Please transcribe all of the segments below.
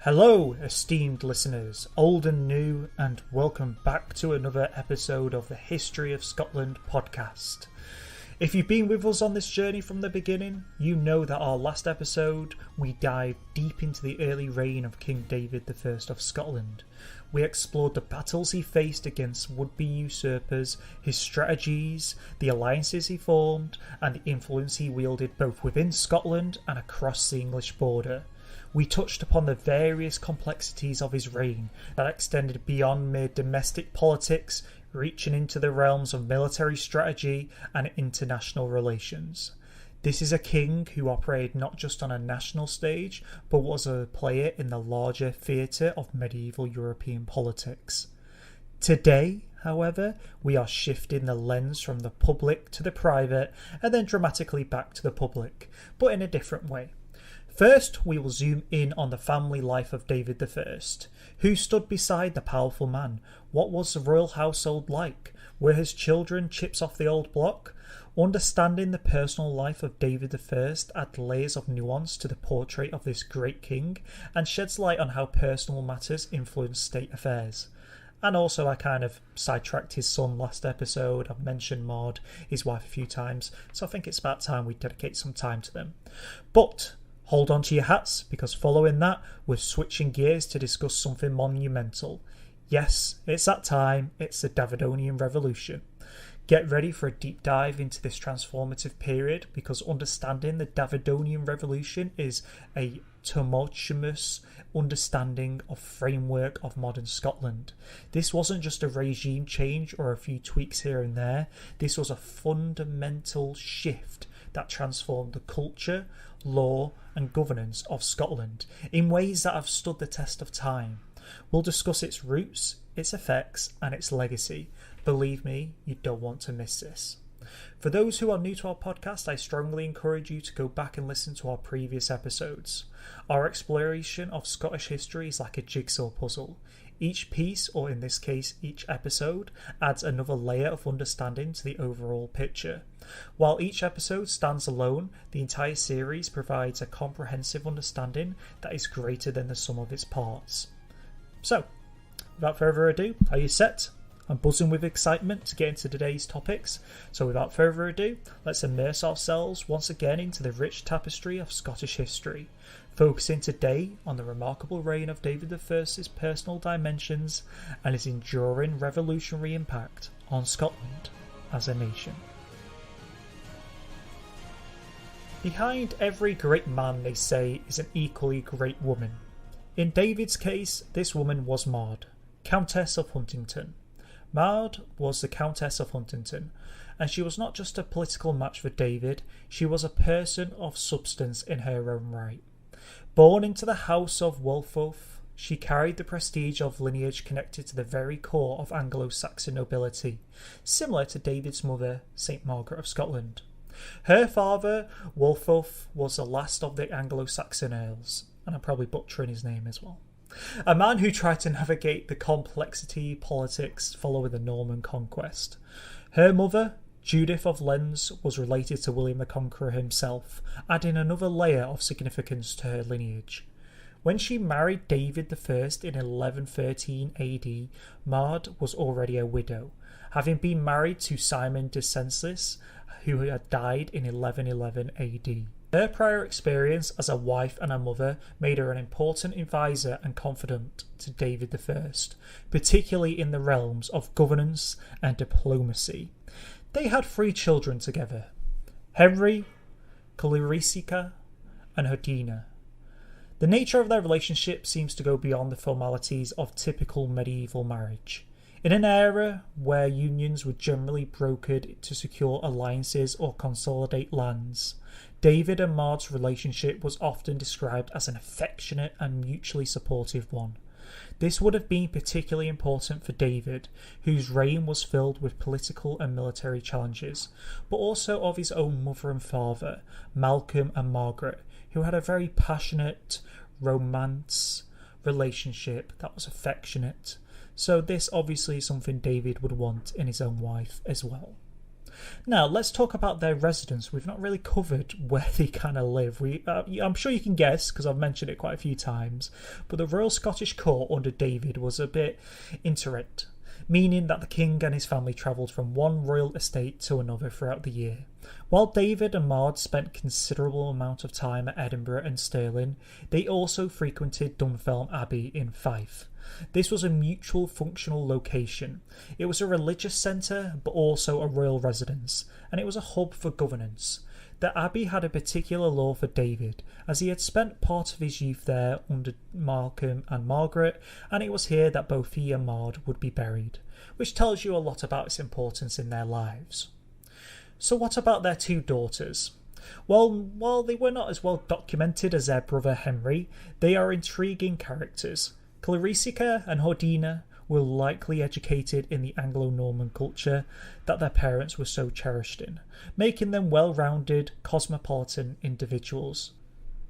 Hello, esteemed listeners, old and new, and welcome back to another episode of the History of Scotland podcast. If you've been with us on this journey from the beginning, you know that our last episode we dived deep into the early reign of King David I of Scotland. We explored the battles he faced against would-be usurpers, his strategies, the alliances he formed, and the influence he wielded both within Scotland and across the English border. We touched upon the various complexities of his reign that extended beyond mere domestic politics, reaching into the realms of military strategy and international relations. This is a king who operated not just on a national stage, but was a player in the larger theatre of medieval European politics. Today, however, we are shifting the lens from the public to the private and then dramatically back to the public, but in a different way. First, we will zoom in on the family life of David I. Who stood beside the powerful man? What was the royal household like? Were his children chips off the old block? Understanding the personal life of David I adds layers of nuance to the portrait of this great king and sheds light on how personal matters influence state affairs. And also I kind of sidetracked his son last episode. I've mentioned Maud, his wife, a few times, so I think it's about time we dedicate some time to them. But hold on to your hats, because following that, we're switching gears to discuss something monumental. Yes, it's that time, it's the Davidian Revolution. Get ready for a deep dive into this transformative period, because understanding the Davidian Revolution is a tumultuous understanding of framework of modern Scotland. This wasn't just a regime change or a few tweaks here and there. This was a fundamental shift that transformed the culture, law and governance of Scotland in ways that have stood the test of time. We'll discuss its roots, its effects and its legacy. Believe me, you don't want to miss this. For those who are new to our podcast, I strongly encourage you to go back and listen to our previous episodes. Our exploration of Scottish history is like a jigsaw puzzle. Each piece, or in this case each episode, adds another layer of understanding to the overall picture. While each episode stands alone, the entire series provides a comprehensive understanding that is greater than the sum of its parts. So, without further ado, are you set? I'm buzzing with excitement to get into today's topics, so without further ado, let's immerse ourselves once again into the rich tapestry of Scottish history, focusing today on the remarkable reign of David I's personal dimensions and his enduring revolutionary impact on Scotland as a nation. Behind every great man, they say, is an equally great woman. In David's case, this woman was Maud, Countess of Huntingdon. Maud was the Countess of Huntingdon, and she was not just a political match for David, she was a person of substance in her own right. Born into the house of Wulfulf, she carried the prestige of lineage connected to the very core of Anglo-Saxon nobility, similar to David's mother, St. Margaret of Scotland. Her father, Wulfulf, was the last of the Anglo-Saxon earls, and I'm probably butchering his name as well. A man who tried to navigate the complexity politics following the Norman conquest. Her mother, Judith of Lens, was related to William the Conqueror himself, adding another layer of significance to her lineage. When she married David I in 1113 AD, Maud was already a widow, having been married to Simon de Senlis, who had died in 1111 AD. Her prior experience as a wife and a mother made her an important advisor and confidant to David I, particularly in the realms of governance and diplomacy. They had 3 children together: Henry, Clarisica, and Hodina. The nature of their relationship seems to go beyond the formalities of typical medieval marriage. In an era where unions were generally brokered to secure alliances or consolidate lands, David and Maud's relationship was often described as an affectionate and mutually supportive one. This would have been particularly important for David, whose reign was filled with political and military challenges, but also of his own mother and father, Malcolm and Margaret, who had a very passionate romance relationship that was affectionate. So this obviously is something David would want in his own wife as well. Now, let's talk about their residence. We've not really covered where they kind of live. I'm sure you can guess, because I've mentioned it quite a few times, but the Royal Scottish Court under David was a bit iterate, meaning that the king and his family travelled from one royal estate to another throughout the year. While David and Maud spent considerable amount of time at Edinburgh and Stirling, they also frequented Dunfermline Abbey in Fife. This was a mutual functional location. It was a religious centre, but also a royal residence, and it was a hub for governance. The abbey had a particular lore for David, as he had spent part of his youth there under Malcolm and Margaret, and it was here that both he and Maud would be buried, which tells you a lot about its importance in their lives. So what about their two daughters? Well, while they were not as well documented as their brother Henry, they are intriguing characters. Clarisica and Hordina were likely educated in the Anglo-Norman culture that their parents were so cherished in, making them well-rounded, cosmopolitan individuals.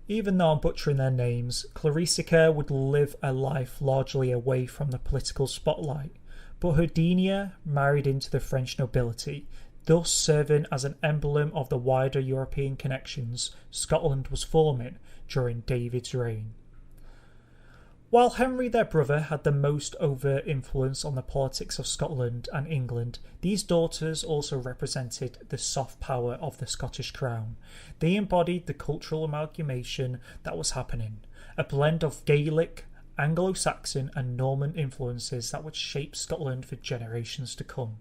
Even though I'm butchering their names, Clarisica would live a life largely away from the political spotlight, but Hordina married into the French nobility, thus serving as an emblem of the wider European connections Scotland was forming during David's reign. While Henry, their brother, had the most overt influence on the politics of Scotland and England, these daughters also represented the soft power of the Scottish crown. They embodied the cultural amalgamation that was happening, a blend of Gaelic, Anglo-Saxon and Norman influences that would shape Scotland for generations to come.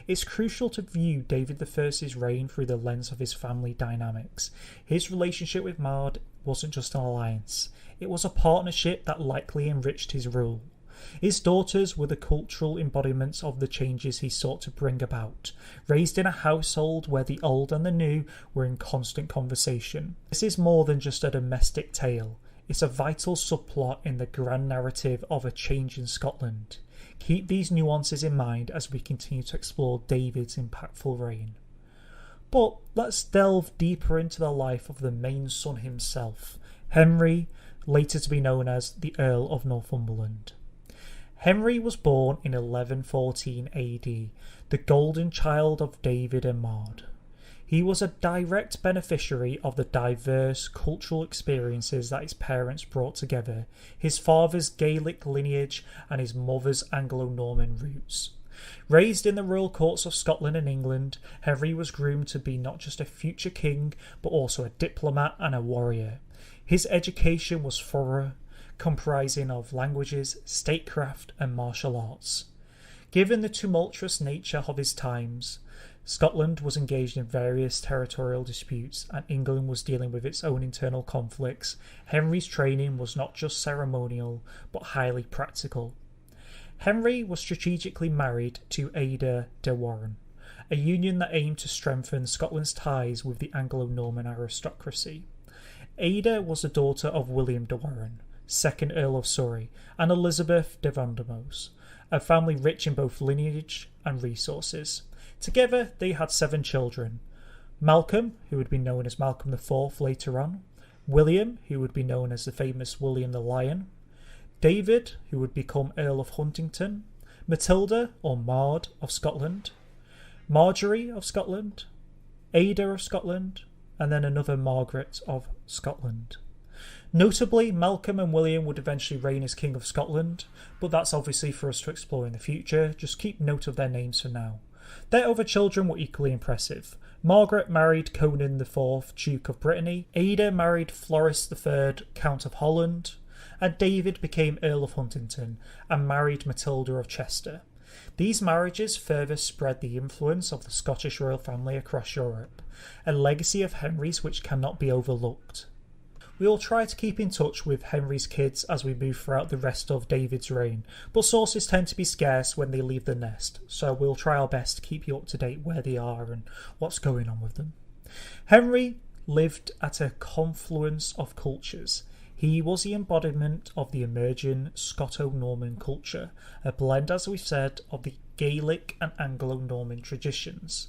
It's crucial to view David I's reign through the lens of his family dynamics. His relationship with Maud wasn't just an alliance, it was a partnership that likely enriched his rule. His daughters were the cultural embodiments of the changes he sought to bring about, raised in a household where the old and the new were in constant conversation. This is more than just a domestic tale, it's a vital subplot in the grand narrative of a change in Scotland. Keep these nuances in mind as we continue to explore David's impactful reign. But let's delve deeper into the life of the main son himself, Henry, later to be known as the Earl of Northumberland. Henry was born in 1114 AD, the golden child of David and Maud. He was a direct beneficiary of the diverse cultural experiences that his parents brought together, his father's Gaelic lineage and his mother's Anglo-Norman roots. Raised in the royal courts of Scotland and England, Henry was groomed to be not just a future king, but also a diplomat and a warrior. His education was thorough, comprising of languages, statecraft and martial arts. Given the tumultuous nature of his times, Scotland was engaged in various territorial disputes and England was dealing with its own internal conflicts. Henry's training was not just ceremonial, but highly practical. Henry was strategically married to Ada de Warenne, a union that aimed to strengthen Scotland's ties with the Anglo-Norman aristocracy. Ada was the daughter of William de Warenne, 2nd Earl of Surrey, and Elizabeth de Vandermoos, a family rich in both lineage and resources. Together they had 7 children: Malcolm, who would be known as Malcolm IV later on, William, who would be known as the famous William the Lion, David, who would become Earl of Huntingdon, Matilda or Maud of Scotland, Marjorie of Scotland, Ada of Scotland, and then another Margaret of Scotland. Notably, Malcolm and William would eventually reign as King of Scotland, but that's obviously for us to explore in the future. Just keep note of their names for now. Their other children were equally impressive. Margaret married Conan IV, Duke of Brittany, Ada married Floris III, Count of Holland, and David became Earl of Huntingdon and married Matilda of Chester. These marriages further spread the influence of the Scottish royal family across Europe, a legacy of Henry's which cannot be overlooked. We will try to keep in touch with Henry's kids as we move throughout the rest of David's reign, but sources tend to be scarce when they leave the nest, so we'll try our best to keep you up to date where they are and what's going on with them. Henry lived at a confluence of cultures. He was the embodiment of the emerging Scoto-Norman culture, a blend, as we've said, of the Gaelic and Anglo-Norman traditions.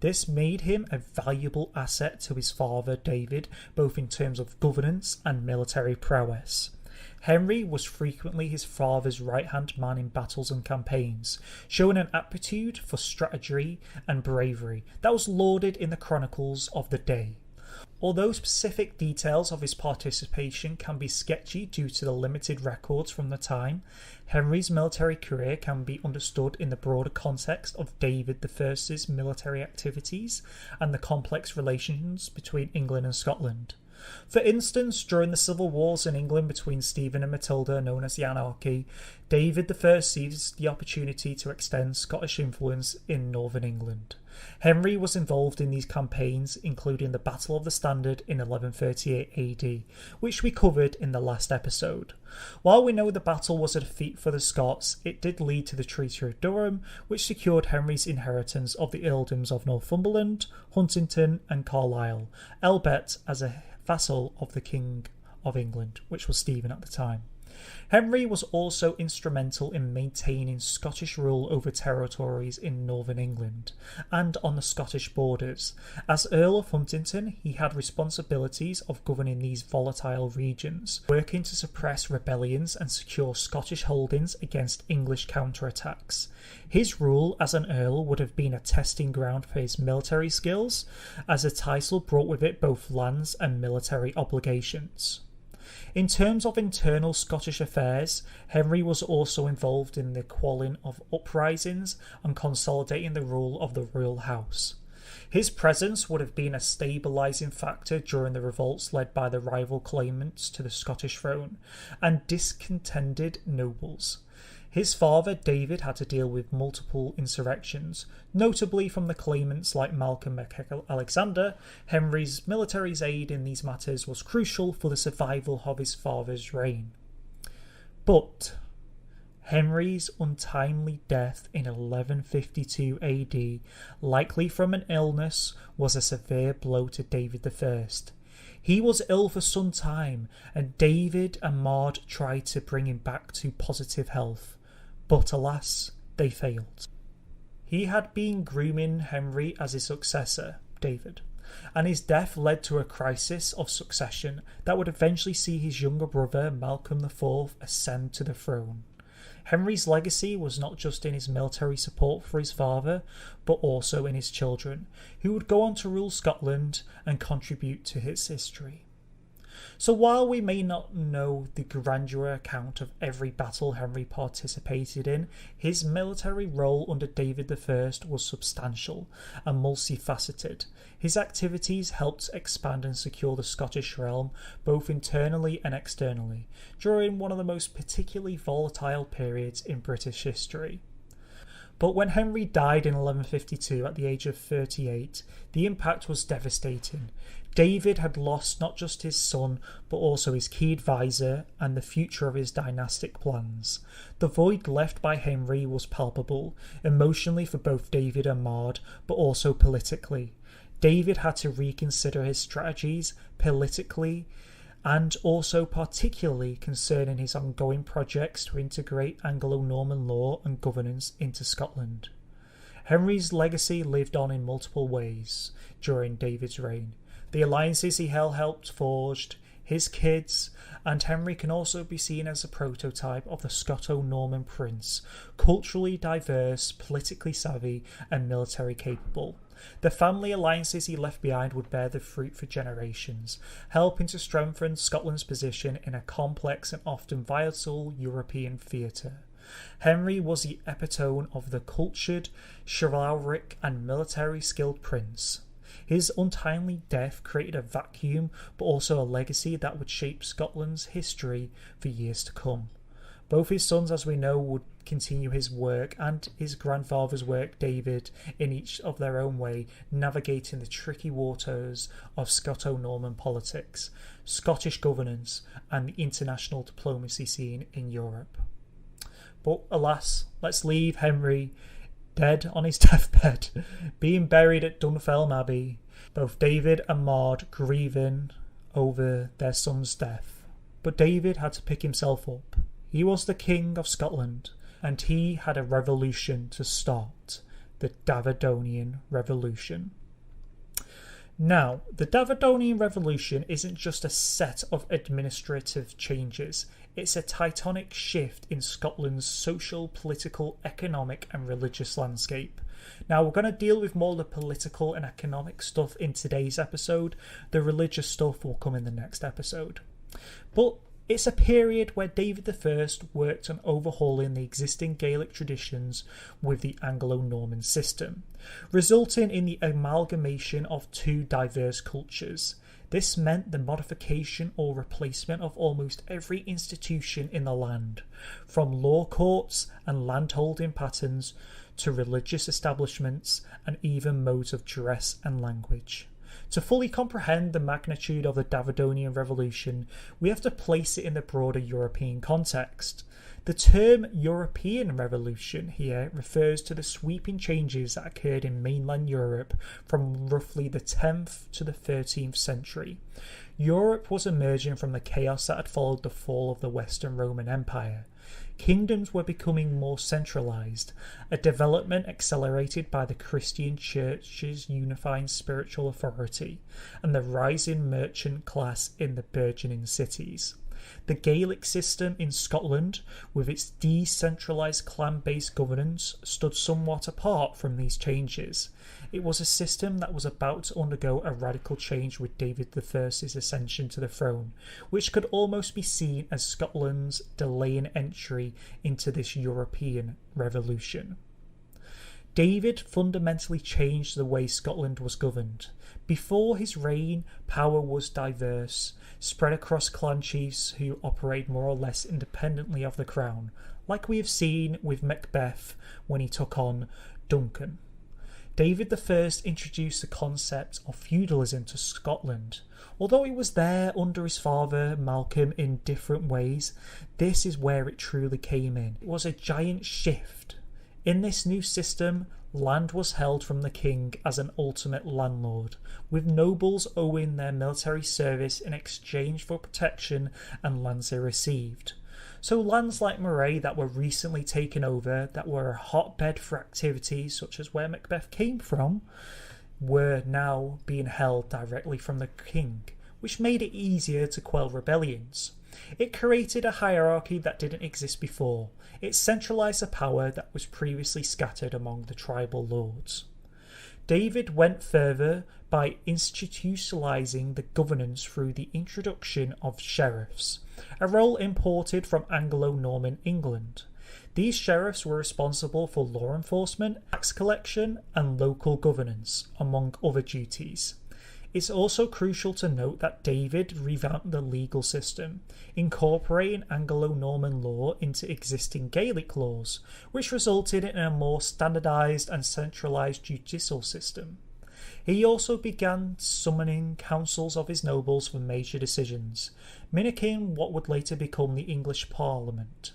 This made him a valuable asset to his father David, both in terms of governance and military prowess. Henry was frequently his father's right-hand man in battles and campaigns, showing an aptitude for strategy and bravery that was lauded in the chronicles of the day. Although specific details of his participation can be sketchy due to the limited records from the time, Henry's military career can be understood in the broader context of David I's military activities and the complex relations between England and Scotland. For instance, during the civil wars in England between Stephen and Matilda, known as the Anarchy, David I seized the opportunity to extend Scottish influence in northern England. Henry was involved in these campaigns, including the Battle of the Standard in 1138 AD, which we covered in the last episode. While we know the battle was a defeat for the Scots, it did lead to the Treaty of Durham, which secured Henry's inheritance of the earldoms of Northumberland, Huntingdon and Carlisle, albeit as a vassal of the King of England, which was Stephen at the time. Henry was also instrumental in maintaining Scottish rule over territories in northern England and on the Scottish borders. As Earl of Huntingdon, he had responsibilities of governing these volatile regions, working to suppress rebellions and secure Scottish holdings against English counterattacks. His rule as an earl would have been a testing ground for his military skills, as the title brought with it both lands and military obligations. In terms of internal Scottish affairs, Henry was also involved in the quelling of uprisings and consolidating the rule of the royal house. His presence would have been a stabilising factor during the revolts led by the rival claimants to the Scottish throne and discontented nobles. His father, David, had to deal with multiple insurrections, notably from the claimants like Malcolm Alexander. Henry's military aid in these matters was crucial for the survival of his father's reign. But Henry's untimely death in 1152 AD, likely from an illness, was a severe blow to David I. He was ill for some time, and David and Maud tried to bring him back to positive health. But alas, they failed. He had been grooming Henry as his successor, David, and his death led to a crisis of succession that would eventually see his younger brother, Malcolm IV, ascend to the throne. Henry's legacy was not just in his military support for his father, but also in his children, who would go on to rule Scotland and contribute to its history. So while we may not know the grandeur account of every battle Henry participated in, his military role under David I was substantial and multifaceted. His activities helped expand and secure the Scottish realm, both internally and externally, during one of the most particularly volatile periods in British history. But when Henry died in 1152 at the age of 38, the impact was devastating. David had lost not just his son, but also his key advisor and the future of his dynastic plans. The void left by Henry was palpable, emotionally for both David and Maud, but also politically. David had to reconsider his strategies politically, and also particularly concerning his ongoing projects to integrate Anglo-Norman law and governance into Scotland. Henry's legacy lived on in multiple ways during David's reign. The alliances he helped forged, his kids, and Henry can also be seen as a prototype of the Scoto-Norman prince, culturally diverse, politically savvy, and military capable. The family alliances he left behind would bear the fruit for generations, helping to strengthen Scotland's position in a complex and often vital European theatre. Henry was the epitome of the cultured, chivalric, and military skilled prince. His untimely death created a vacuum, but also a legacy that would shape Scotland's history for years to come. Both his sons, as we know, would continue his work, and his grandfather's work, David, in each of their own way, navigating the tricky waters of Scoto-Norman politics, Scottish governance, and the international diplomacy scene in Europe. But alas, let's leave Henry dead on his deathbed, being buried at Dunfermline Abbey, both David and Maud grieving over their son's death. But David had to pick himself up. He was the King of Scotland, and he had a revolution to start, the Davidian Revolution. Now, the Davidian Revolution isn't just a set of administrative changes, It's a tectonic shift in Scotland's social, political, economic and religious landscape. Now, we're going to deal with more of the political and economic stuff in today's episode. The religious stuff will come in the next episode. But it's a period where David I worked on overhauling the existing Gaelic traditions with the Anglo-Norman system, resulting in the amalgamation of two diverse cultures. This meant the modification or replacement of almost every institution in the land, from law courts and landholding patterns to religious establishments and even modes of dress and language. To fully comprehend the magnitude of the Davidian Revolution, we have to place it in the broader European context. The term European Revolution here refers to the sweeping changes that occurred in mainland Europe from roughly the 10th to the 13th century. Europe was emerging from the chaos that had followed the fall of the Western Roman Empire. Kingdoms were becoming more centralised, a development accelerated by the Christian Church's unifying spiritual authority and the rising merchant class in the burgeoning cities. The Gaelic system in Scotland, with its decentralised clan-based governance, stood somewhat apart from these changes. It was a system that was about to undergo a radical change with David I's ascension to the throne, which could almost be seen as Scotland's delaying entry into this European revolution. David fundamentally changed the way Scotland was governed. Before his reign, power was diverse, spread across clan chiefs who operate more or less independently of the crown, like we have seen with Macbeth when he took on Duncan. David I introduced the concept of feudalism to Scotland. Although it was there under his father Malcolm in different ways, this is where it truly came in. It was a giant shift. In this new system, land was held from the king as an ultimate landlord, with nobles owing their military service in exchange for protection and lands they received. So lands like Moray that were recently taken over, that were a hotbed for activities such as where Macbeth came from, were now being held directly from the king, which made it easier to quell rebellions. It created a hierarchy that didn't exist before. It centralised the power that was previously scattered among the tribal lords. David went further by institutionalising the governance through the introduction of sheriffs, a role imported from Anglo-Norman England. These sheriffs were responsible for law enforcement, tax collection and local governance, among other duties. It's also crucial to note that David revamped the legal system, incorporating Anglo-Norman law into existing Gaelic laws, which resulted in a more standardised and centralised judicial system. He also began summoning councils of his nobles for major decisions, mimicking what would later become the English Parliament.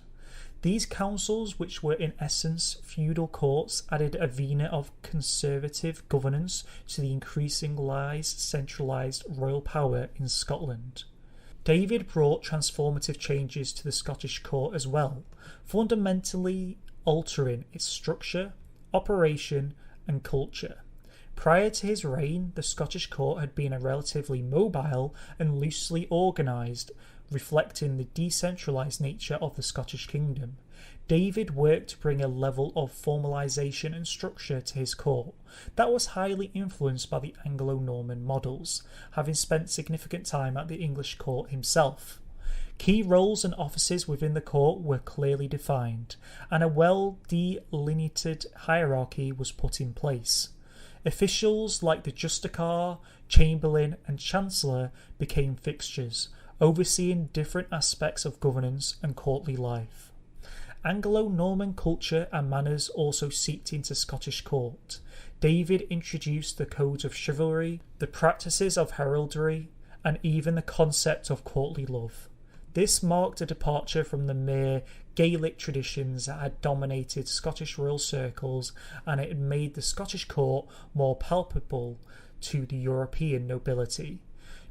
These councils, which were in essence feudal courts, added a veneer of conservative governance to the increasingly centralised royal power in Scotland. David brought transformative changes to the Scottish court as well, fundamentally altering its structure, operation and culture. Prior to his reign, the Scottish court had been a relatively mobile and loosely organised, reflecting the decentralised nature of the Scottish kingdom. David worked to bring a level of formalisation and structure to his court that was highly influenced by the Anglo-Norman models, having spent significant time at the English court himself. Key roles and offices within the court were clearly defined, and a well-delineated hierarchy was put in place. Officials like the Justiciar, Chamberlain and Chancellor became fixtures, overseeing different aspects of governance and courtly life. Anglo-Norman culture and manners also seeped into Scottish court. David introduced the codes of chivalry, the practices of heraldry, and even the concept of courtly love. This marked a departure from the mere Gaelic traditions that had dominated Scottish royal circles, and it made the Scottish court more palpable to the European nobility.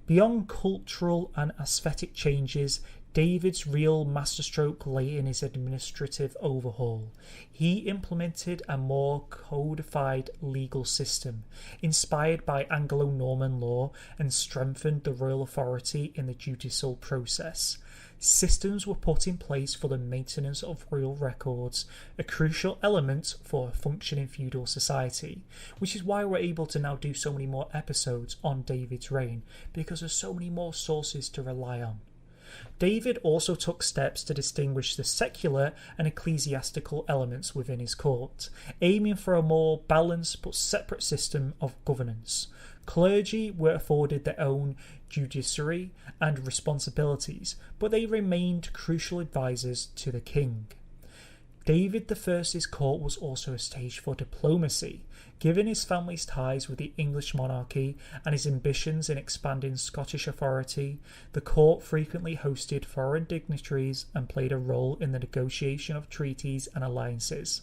Beyond cultural and aesthetic changes, David's real masterstroke lay in his administrative overhaul. He implemented a more codified legal system, inspired by Anglo-Norman law, and strengthened the royal authority in the judicial process. systems were put in place for the maintenance of royal records, a crucial element for a functioning feudal society, which is why we're able to now do so many more episodes on David's reign, because there's so many more sources to rely on. David also took steps to distinguish the secular and ecclesiastical elements within his court, aiming for a more balanced but separate system of governance. Clergy were afforded their own judiciary and responsibilities, but they remained crucial advisors to the king. David I's court was also a stage for diplomacy. Given his family's ties with the English monarchy and his ambitions in expanding Scottish authority, the court frequently hosted foreign dignitaries and played a role in the negotiation of treaties and alliances.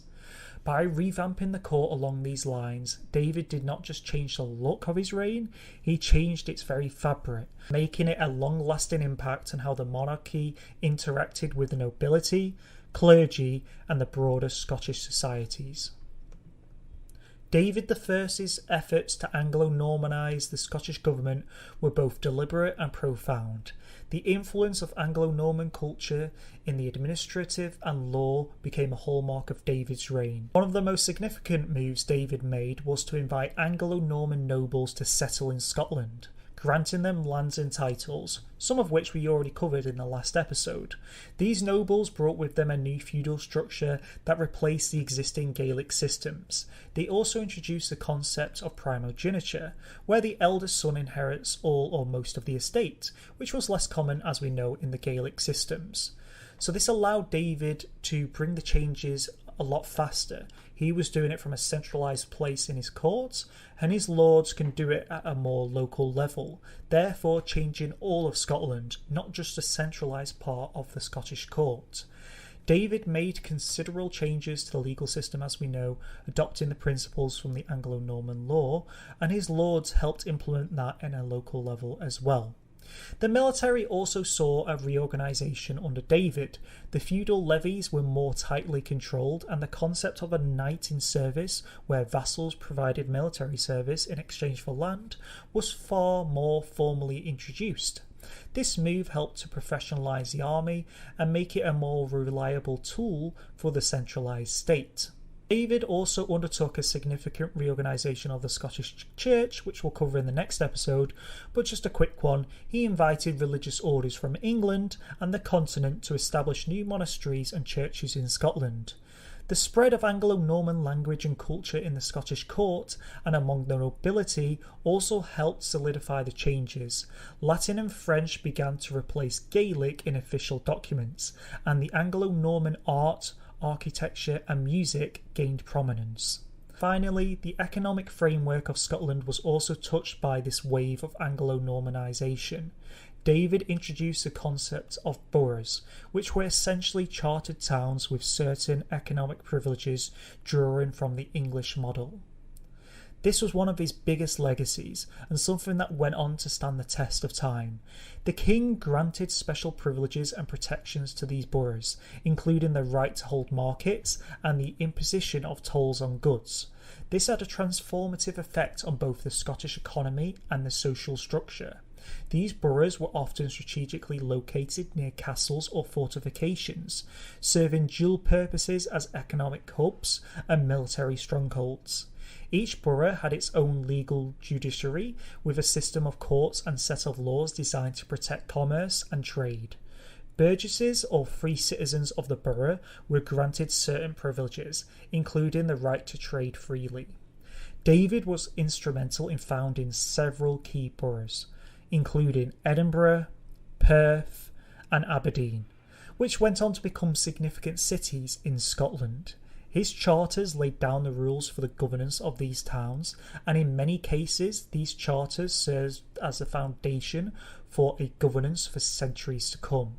By revamping the court along these lines, David did not just change the look of his reign, he changed its very fabric, making it a long-lasting impact on how the monarchy interacted with the nobility, clergy, and the broader Scottish societies. David I's efforts to Anglo-Normanise the Scottish government were both deliberate and profound. The influence of Anglo-Norman culture in the administrative and law became a hallmark of David's reign. One of the most significant moves David made was to invite Anglo-Norman nobles to settle in Scotland, granting them lands and titles, some of which we already covered in the last episode. These nobles brought with them a new feudal structure that replaced the existing Gaelic systems. They also introduced the concept of primogeniture, where the eldest son inherits all or most of the estate, which was less common as we know in the Gaelic systems. So this allowed David to bring the changes a lot faster. He was doing it from a centralised place in his courts, and his lords can do it at a more local level, therefore changing all of Scotland, not just a centralised part of the Scottish court. David made considerable changes to the legal system as we know, adopting the principles from the Anglo-Norman law, and his lords helped implement that in a local level as well. The military also saw a reorganisation under David. The feudal levies were more tightly controlled, and the concept of a knight in service, where vassals provided military service in exchange for land, was far more formally introduced. This move helped to professionalise the army and make it a more reliable tool for the centralised state. David also undertook a significant reorganisation of the Scottish Church, which we'll cover in the next episode, but just a quick one. He invited religious orders from England and the continent to establish new monasteries and churches in Scotland. The spread of Anglo-Norman language and culture in the Scottish court and among the nobility also helped solidify the changes. Latin and French began to replace Gaelic in official documents, and the Anglo-Norman art, architecture and music gained prominence. Finally, the economic framework of Scotland was also touched by this wave of Anglo-Normanisation. David introduced the concept of boroughs, which were essentially chartered towns with certain economic privileges drawing from the English model. This was one of his biggest legacies, and something that went on to stand the test of time. The king granted special privileges and protections to these boroughs, including the right to hold markets and the imposition of tolls on goods. This had a transformative effect on both the Scottish economy and the social structure. These boroughs were often strategically located near castles or fortifications, serving dual purposes as economic hubs and military strongholds. Each borough had its own legal judiciary, with a system of courts and set of laws designed to protect commerce and trade. Burgesses or free citizens of the borough were granted certain privileges, including the right to trade freely. David was instrumental in founding several key boroughs, including Edinburgh, Perth, and Aberdeen, which went on to become significant cities in Scotland. His charters laid down the rules for the governance of these towns, and in many cases these charters served as the foundation for a governance for centuries to come.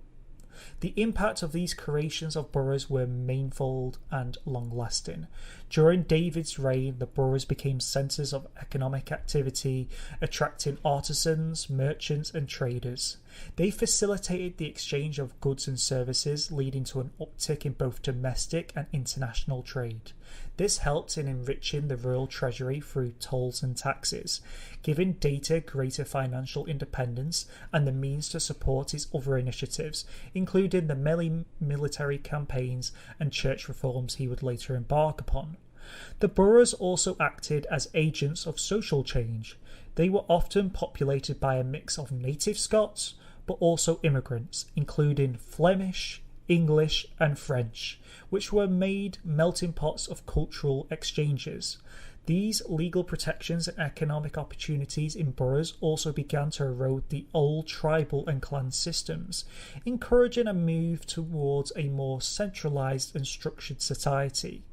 The impact of these creations of boroughs were manifold and long-lasting. During David's reign, the boroughs became centres of economic activity, attracting artisans, merchants and traders. They facilitated the exchange of goods and services, leading to an uptick in both domestic and international trade. This helped in enriching the royal treasury through tolls and taxes, giving Data greater financial independence and the means to support his other initiatives, including the many military campaigns and church reforms he would later embark upon. The boroughs also acted as agents of social change. They were often populated by a mix of native Scots, but also immigrants, including Flemish, English and French, which were made melting pots of cultural exchanges. These legal protections and economic opportunities in boroughs also began to erode the old tribal and clan systems, encouraging a move towards a more centralised and structured society.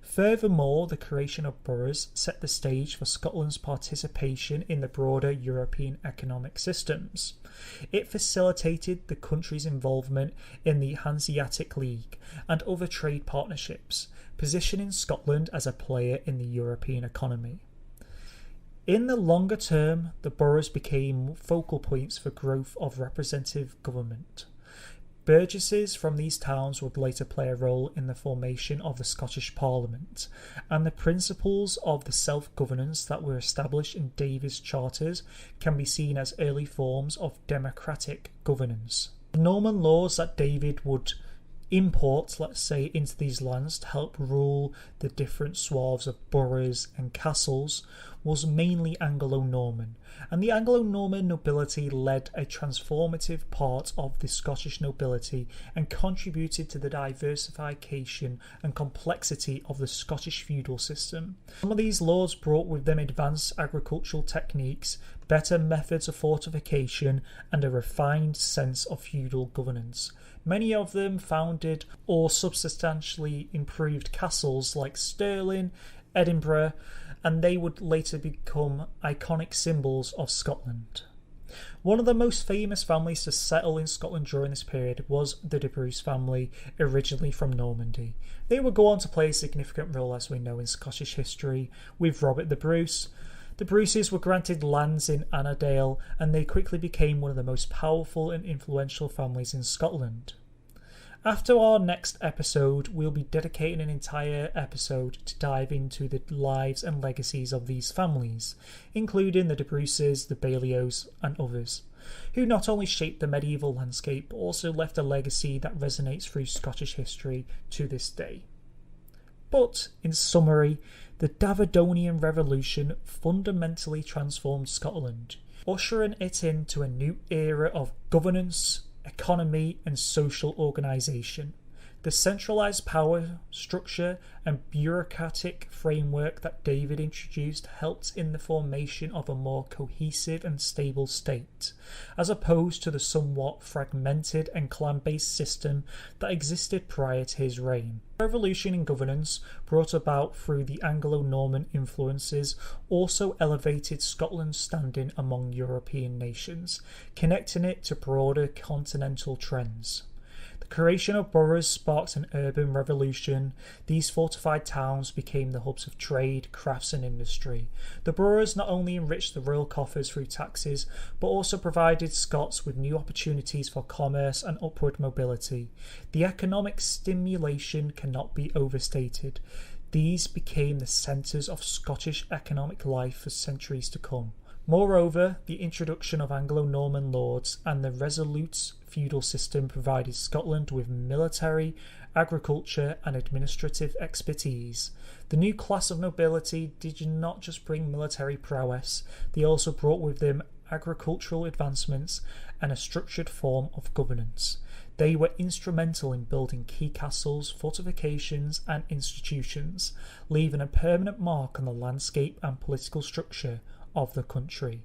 Furthermore, the creation of boroughs set the stage for Scotland's participation in the broader European economic systems. It facilitated the country's involvement in the Hanseatic League and other trade partnerships, positioning Scotland as a player in the European economy. In the longer term, the boroughs became focal points for growth of representative government. Burgesses from these towns would later play a role in the formation of the Scottish Parliament, and the principles of the self-governance that were established in David's charters can be seen as early forms of democratic governance. The Norman laws that David would import, let's say, into these lands to help rule the different swaths of boroughs and castles was mainly Anglo-Norman, and the Anglo-Norman nobility led a transformative part of the Scottish nobility and contributed to the diversification and complexity of the Scottish feudal system. Some of these laws brought with them advanced agricultural techniques, better methods of fortification, and a refined sense of feudal governance. Many of them founded or substantially improved castles like Stirling, Edinburgh, and they would later become iconic symbols of Scotland. One of the most famous families to settle in Scotland during this period was the de Bruce family, originally from Normandy. They would go on to play a significant role, as we know, in Scottish history with Robert the Bruce. The Bruces were granted lands in Annandale, and they quickly became one of the most powerful and influential families in Scotland. After our next episode, we'll be dedicating an entire episode to dive into the lives and legacies of these families, including the de Bruces, the Balios, and others, who not only shaped the medieval landscape, but also left a legacy that resonates through Scottish history to this day. But, in summary, the Davidian Revolution fundamentally transformed Scotland, ushering it into a new era of governance, economy and social organisation. The centralised power structure and bureaucratic framework that David introduced helped in the formation of a more cohesive and stable state, as opposed to the somewhat fragmented and clan-based system that existed prior to his reign. The revolution in governance, brought about through the Anglo-Norman influences, also elevated Scotland's standing among European nations, connecting it to broader continental trends. The creation of boroughs sparked an urban revolution. These fortified towns became the hubs of trade, crafts and industry. The boroughs not only enriched the royal coffers through taxes, but also provided Scots with new opportunities for commerce and upward mobility. The economic stimulation cannot be overstated. These became the centres of Scottish economic life for centuries to come. Moreover, the introduction of Anglo-Norman lords and the resolute feudal system provided Scotland with military, agriculture and administrative expertise. The new class of nobility did not just bring military prowess, they also brought with them agricultural advancements and a structured form of governance. They were instrumental in building key castles, fortifications and institutions, leaving a permanent mark on the landscape and political structure of the country.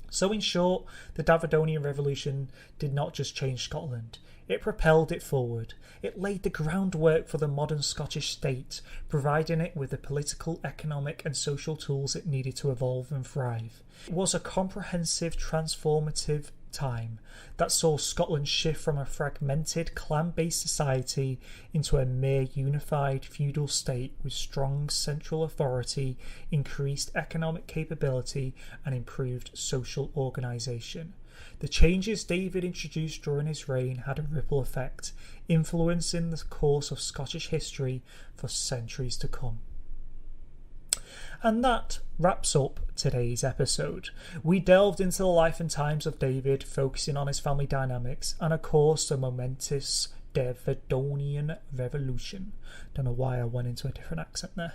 So in short, the Davidian Revolution did not just change Scotland, it propelled it forward. It laid the groundwork for the modern Scottish state, providing it with the political, economic and social tools it needed to evolve and thrive. It was a comprehensive, transformative time that saw Scotland shift from a fragmented clan-based society into a mere unified feudal state with strong central authority, increased economic capability and improved social organisation. The changes David introduced during his reign had a ripple effect, influencing the course of Scottish history for centuries to come. And that wraps up today's episode. We delved into the life and times of David, focusing on his family dynamics and of course the momentous Davidian Revolution. Don't know why I went into a different accent there.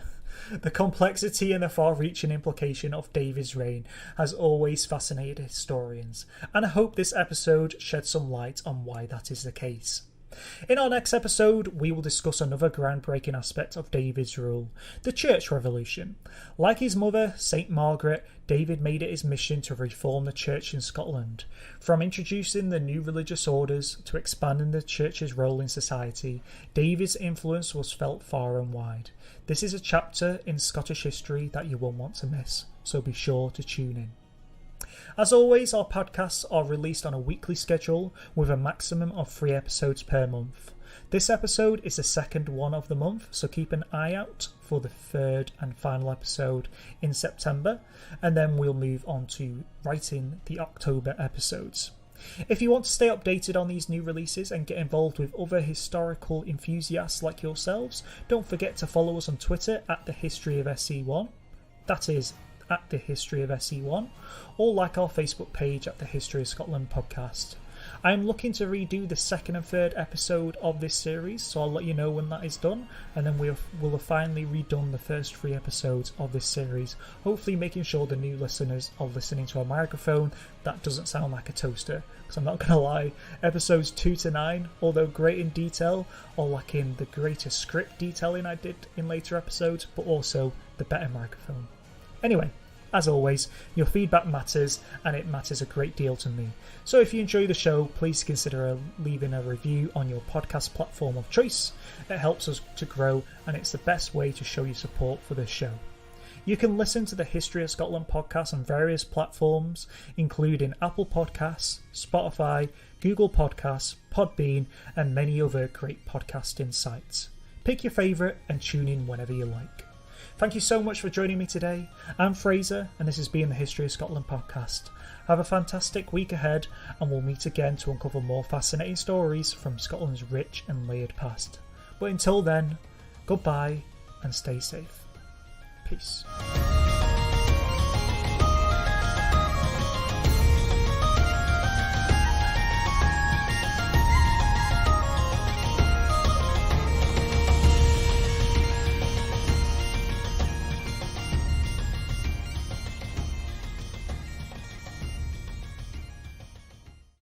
The complexity and the far-reaching implication of David's reign has always fascinated historians, and I hope this episode sheds some light on why that is the case. In our next episode, we will discuss another groundbreaking aspect of David's rule, the Church Revolution. Like his mother, St. Margaret, David made it his mission to reform the Church in Scotland. From introducing the new religious orders to expanding the Church's role in society, David's influence was felt far and wide. This is a chapter in Scottish history that you won't want to miss, so be sure to tune in. As always, our podcasts are released on a weekly schedule with a maximum of 3 episodes per month. This episode is the second one of the month, so keep an eye out for the third and final episode in September, and then we'll move on to writing the October episodes. If you want to stay updated on these new releases and get involved with other historical enthusiasts like yourselves, don't forget to follow us on Twitter at the History of SC1. That is at the History of SE1, or like our Facebook page at the History of Scotland podcast. I am looking to redo the second and third episode of this series, so I'll let you know when that is done, and then we'll have finally redone the first 3 episodes of this series, hopefully making sure the new listeners are listening to a microphone that doesn't sound like a toaster, because I'm not going to lie, episodes 2 to 9, although great in detail, are lacking the greater script detailing I did in later episodes, but also the better microphone. Anyway, as always, your feedback matters, and it matters a great deal to me. So if you enjoy the show, please consider leaving a review on your podcast platform of choice. It helps us to grow, and it's the best way to show your support for this show. You can listen to the History of Scotland podcast on various platforms, including Apple Podcasts, Spotify, Google Podcasts, Podbean, and many other great podcasting sites. Pick your favourite and tune in whenever you like. Thank you so much for joining me today. I'm Fraser, and this has been the History of Scotland podcast. Have a fantastic week ahead, and we'll meet again to uncover more fascinating stories from Scotland's rich and layered past. But until then, goodbye and stay safe. Peace.